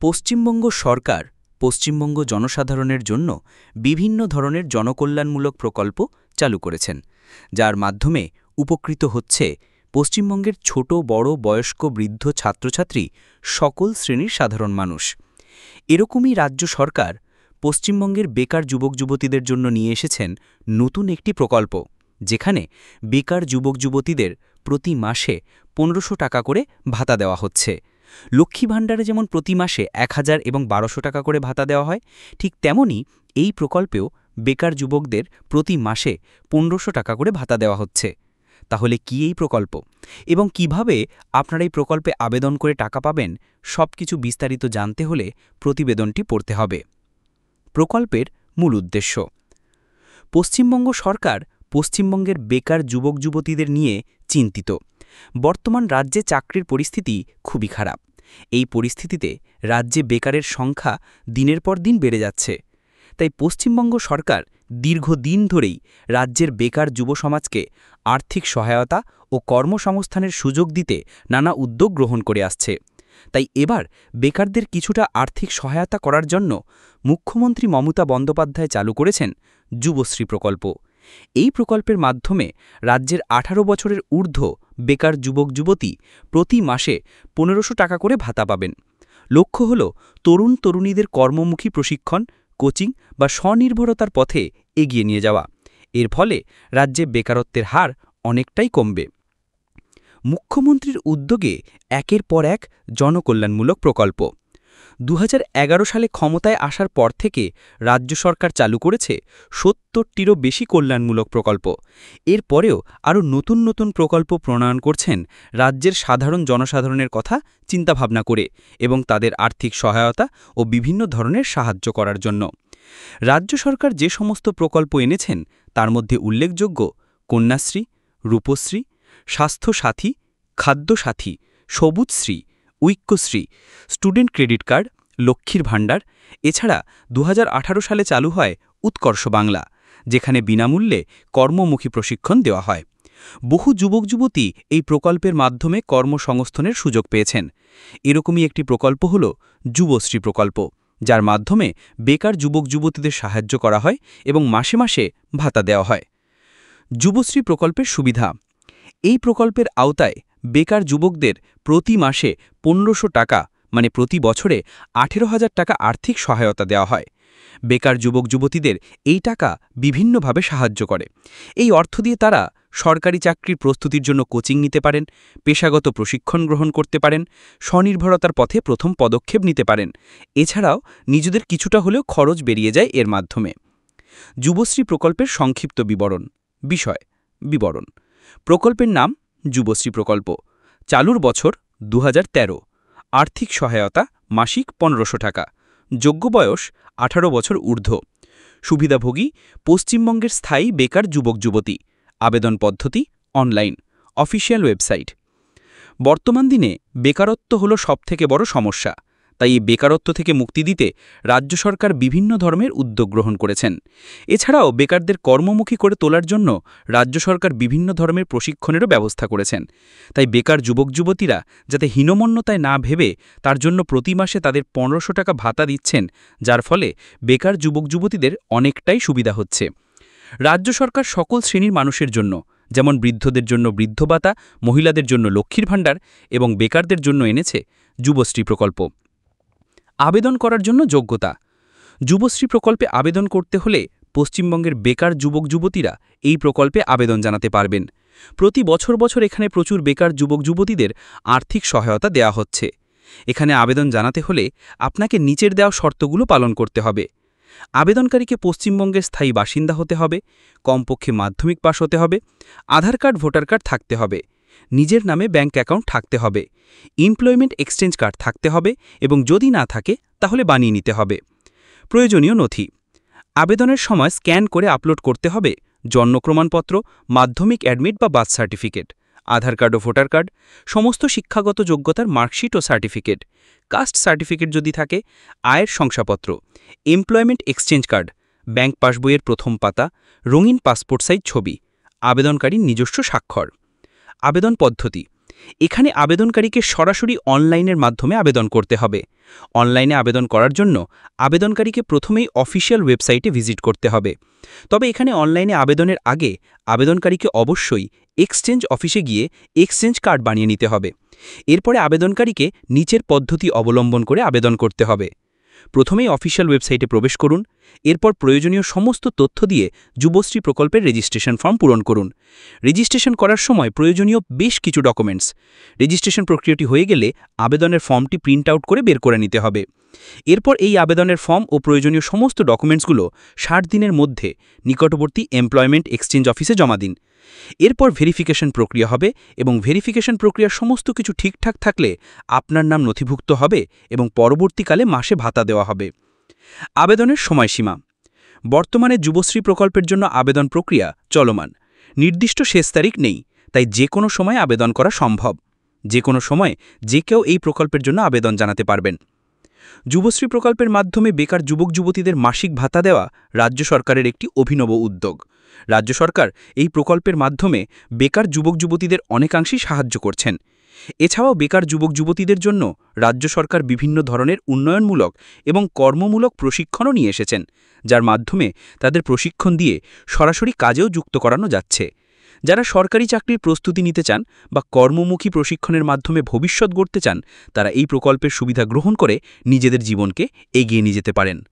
পশ্চিমবঙ্গ সরকার পশ্চিমবঙ্গ জনসাধারণের জন্য বিভিন্ন ধরনের জনকল্যাণমূলক প্রকল্প চালু করেছেন, যার মাধ্যমে উপকৃত হচ্ছে পশ্চিমবঙ্গের ছোট বড় বয়স্ক বৃদ্ধ ছাত্রছাত্রী সকল শ্রেণীর সাধারণ মানুষ। এরকমই রাজ্য সরকার পশ্চিমবঙ্গের বেকার যুবক যুবতীদের জন্য নিয়ে এসেছেন নতুন একটি প্রকল্প, যেখানে বেকার যুবক যুবতীদের প্রতি মাসে ১৫০০ টাকা করে ভাতা দেওয়া হচ্ছে। লক্ষ্মী ভাণ্ডারে যেমন প্রতি মাসে ১,০০০ এবং ১,২০০ টাকা করে ভাতা দেওয়া হয়, ঠিক তেমনি এই প্রকল্পেও বেকার যুবকদের প্রতি মাসে ১৫০০ টাকা করে ভাতা দেওয়া হচ্ছে। তাহলে কি এই প্রকল্প এবং কিভাবে আপনারা এই প্রকল্পে আবেদন করে টাকা পাবেন, সবকিছু বিস্তারিত জানতে হলে প্রতিবেদনটি পড়তে হবে। প্রকল্পের মূল উদ্দেশ্য: পশ্চিমবঙ্গ সরকার পশ্চিমবঙ্গের বেকার যুবক যুবতীদের নিয়ে চিন্তিত। বর্তমান রাজ্যে চাকরির পরিস্থিতি খুবই খারাপ। এই পরিস্থিতিতে রাজ্যে বেকারের সংখ্যা দিনের পর দিন বেড়ে যাচ্ছে। তাই পশ্চিমবঙ্গ সরকার দীর্ঘদিন ধরেই রাজ্যের বেকার যুব সমাজকে আর্থিক সহায়তা ও কর্মসংস্থানের সুযোগ দিতে নানা উদ্যোগ গ্রহণ করে আসছে। তাই এবার বেকারদের কিছুটা আর্থিক সহায়তা করার জন্য মুখ্যমন্ত্রী মমতা বন্দ্যোপাধ্যায় চালু করেছেন যুবশ্রী প্রকল্প। এই প্রকল্পের মাধ্যমে রাজ্যের ১৮ বছরের ঊর্ধ্ব বেকার যুবক যুবতী প্রতি মাসে ১৫০০ টাকা করে ভাতা পাবেন। লক্ষ্য হল তরুণ তরুণীদের কর্মমুখী প্রশিক্ষণ, কোচিং বা স্বনির্ভরতার পথে এগিয়ে নিয়ে যাওয়া। এর ফলে রাজ্যে বেকারত্বের হার অনেকটাই কমবে। মুখ্যমন্ত্রীর উদ্যোগে একের পর এক জনকল্যাণমূলক প্রকল্প। ২০১১ সালে ক্ষমতায় আসার পর থেকে রাজ্য সরকার চালু করেছে ৭০টিরও বেশি কল্যাণমূলক প্রকল্প। এর পরেও আরও নতুন নতুন প্রকল্প প্রণয়ন করছেন রাজ্যের সাধারণ জনসাধারণের কথা চিন্তাভাবনা করে এবং তাদের আর্থিক সহায়তা ও বিভিন্ন ধরনের সাহায্য করার জন্য। রাজ্য সরকার যে সমস্ত প্রকল্প এনেছেন তার মধ্যে উল্লেখযোগ্য Kanyashree, Rupashree, Swasthyasathi, Khadyasathi, Sabujshree, Aikyashree, student credit card, লক্ষ্মীর ভাণ্ডার। এছাড়া ২০১৮ সালে চালু হয় উৎকর্ষ বাংলা, যেখানে বিনামূল্যে কর্মমুখী প্রশিক্ষণ দেওয়া হয়। বহু যুবক যুবতী এই প্রকল্পের মাধ্যমে কর্মসংস্থানের সুযোগ পেয়েছেন। এরকমই একটি প্রকল্প হল যুবশ্রী প্রকল্প, যার মাধ্যমে বেকার যুবক যুবতীদের সাহায্য করা হয় এবং মাসে মাসে ভাতা দেওয়া হয়। যুবশ্রী প্রকল্পের সুবিধা: এই প্রকল্পের আওতায় বেকার যুবকদের প্রতি মাসে ১৫০০ টাকা মানে প্রতি বছরে ১৮,০০০ টাকা আর্থিক সহায়তা দেওয়া হয়। বেকার যুবক যুবতীদের এই টাকা বিভিন্নভাবে সাহায্য করে। এই অর্থ দিয়ে তারা সরকারি চাকরির প্রস্তুতির জন্য কোচিং নিতে পারেন, পেশাগত প্রশিক্ষণ গ্রহণ করতে পারেন, স্বনির্ভরতার পথে প্রথম পদক্ষেপ নিতে পারেন। এছাড়াও নিজেদের কিছুটা হলেও খরচ বেরিয়ে যায় এর মাধ্যমে। যুবশ্রী প্রকল্পের সংক্ষিপ্ত বিবরণ: প্রকল্পের নাম যুবশ্রী প্রকল্প। চালুর বছর ২০১৩। আর্থিক সহায়তা মাসিক ১৫০০ টাকা। যোগ্য বয়স ১৮ বছর ঊর্ধ্ব। সুবিধাভোগী পশ্চিমবঙ্গের স্থায়ী বেকার যুবক যুবতী। আবেদন পদ্ধতি অনলাইন। Official website. বর্তমান দিনে বেকারত্ব হল সবথেকে বড় সমস্যা। তাই এই বেকারত্ব থেকে মুক্তি দিতে রাজ্য সরকার বিভিন্ন ধরনের উদ্যোগ গ্রহণ করেছেন। এছাড়াও বেকারদের কর্মমুখী করে তোলার জন্য রাজ্য সরকার বিভিন্ন ধরনের প্রশিক্ষণেরও ব্যবস্থা করেছেন। তাই বেকার যুবক যুবতীরা যাতে হীনমন্যতায় না ভেবে তার জন্য প্রতি মাসে তাদের ১৫০০ টাকা ভাতা দিচ্ছেন, যার ফলে বেকার যুবক যুবতীদের অনেকটাই সুবিধা হচ্ছে। রাজ্য সরকার সকল শ্রেণীর মানুষের জন্য, যেমন বৃদ্ধদের জন্য বৃদ্ধ ভাতা, মহিলাদের জন্য লক্ষ্মীর ভাণ্ডার এবং বেকারদের জন্য এনেছে যুবশ্রী প্রকল্প। আবেদন করার জন্য যোগ্যতা: যুবশ্রী প্রকল্পে আবেদন করতে হলে পশ্চিমবঙ্গের বেকার যুবক যুবতীরা এই প্রকল্পে আবেদন জানাতে পারবেন। প্রতি বছর এখানে প্রচুর বেকার যুবক যুবতীদের আর্থিক সহায়তা দেওয়া হচ্ছে। এখানে আবেদন জানাতে হলে আপনাকে নিচের দেওয়া শর্তগুলো পালন করতে হবে। আবেদনকারীকে পশ্চিমবঙ্গের স্থায়ী বাসিন্দা হতে হবে, কমপক্ষে মাধ্যমিক পাশ হতে হবে, আধার কার্ড ভোটার কার্ড থাকতে হবে, নিজের নামে ব্যাঙ্ক অ্যাকাউন্ট থাকতে হবে, এমপ্লয়মেন্ট এক্সচেঞ্জ কার্ড থাকতে হবে এবং যদি না থাকে তাহলে বানিয়ে নিতে হবে। প্রয়োজনীয় নথি: আবেদনের সময় স্ক্যান করে আপলোড করতে হবে জন্ম প্রমাণপত্র, মাধ্যমিক অ্যাডমিট বা বার্থ সার্টিফিকেট, আধার কার্ড ও ভোটার কার্ড, সমস্ত শিক্ষাগত যোগ্যতার মার্কশিট ও সার্টিফিকেট, কাস্ট সার্টিফিকেট যদি থাকে, আয়ের শংসাপত্র, এমপ্লয়মেন্ট এক্সচেঞ্জ কার্ড, ব্যাঙ্ক পাসবইয়ের প্রথম পাতা, রঙিন পাসপোর্ট সাইজ ছবি, আবেদনকারীর নিজস্ব স্বাক্ষর। আবেদন পদ্ধতি: এখানে আবেদনকারীকে সরাসরি অনলাইনের মাধ্যমে আবেদন করতে হবে। অনলাইনে আবেদন করার জন্য আবেদনকারীকে প্রথমেই অফিসিয়াল ওয়েবসাইটে ভিজিট করতে হবে। তবে এখানে অনলাইনে আবেদনের আগে আবেদনকারীকে অবশ্যই এক্সচেঞ্জ অফিসে গিয়ে এক্সচেঞ্জ কার্ড বানিয়ে নিতে হবে। এরপরে আবেদনকারীকে নিচের পদ্ধতি অবলম্বন করে আবেদন করতে হবে। প্রথমেই অফিসিয়াল ওয়েবসাইটে প্রবেশ করুন। এরপর প্রয়োজনীয় সমস্ত তথ্য দিয়ে যুবশ্রী প্রকল্পের রেজিস্ট্রেশন ফর্ম পূরণ করুন। রেজিস্ট্রেশন করার সময় প্রয়োজনীয় বেশ কিছু ডকুমেন্টস। রেজিস্ট্রেশন প্রক্রিয়াটি হয়ে গেলে আবেদনের ফর্মটি প্রিন্ট আউট করে বের করে নিতে হবে। এরপর এই আবেদনের ফর্ম ও প্রয়োজনীয় সমস্ত ডকুমেন্টসগুলো 60 দিনের মধ্যে নিকটবর্তী এমপ্লয়মেন্ট এক্সচেঞ্জ অফিসে জমা দিন। এরপর ভেরিফিকেশন প্রক্রিয়া হবে এবং ভেরিফিকেশন প্রক্রিয়ার সমস্ত কিছু ঠিকঠাক থাকলে আপনার নাম নথিভুক্ত হবে এবং পরবর্তীকালে মাসে ভাতা দেওয়া হবে। আবেদনের সময়সীমা। বর্তমানে যুবশ্রী প্রকল্পের জন্য আবেদন প্রক্রিয়া চলমান। নির্দিষ্ট শেষ তারিখ নেই, তাই যে কোনো সময় আবেদন করা সম্ভব। যে কোনো সময় যে কেউ এই প্রকল্পের জন্য আবেদন জানাতে পারবেন। যুবশ্রী প্রকল্পের মাধ্যমে বেকার যুবক যুবতীদের মাসিক ভাতা দেওয়া রাজ্য সরকারের একটি অভিনব উদ্যোগ। রাজ্য সরকার এই প্রকল্পের মাধ্যমে বেকার যুবক যুবতীদের অনেকাংশেই সাহায্য করছেন। এছাড়াও বেকার যুবক যুবতীদের জন্য রাজ্য সরকার বিভিন্ন ধরনের উন্নয়নমূলক এবং কর্মমূলক প্রশিক্ষণও নিয়ে এসেছেন, যার মাধ্যমে তাদের প্রশিক্ষণ দিয়ে সরাসরি কাজেও যুক্ত করানো যাচ্ছে। যারা সরকারি চাকরির প্রস্তুতি নিতে চান বা কর্মমুখী প্রশিক্ষণের মাধ্যমে ভবিষ্যৎ গড়তে চান, তারা এই প্রকল্পের সুবিধা গ্রহণ করে নিজেদের জীবনকে এগিয়ে নিয়ে যেতে পারেন।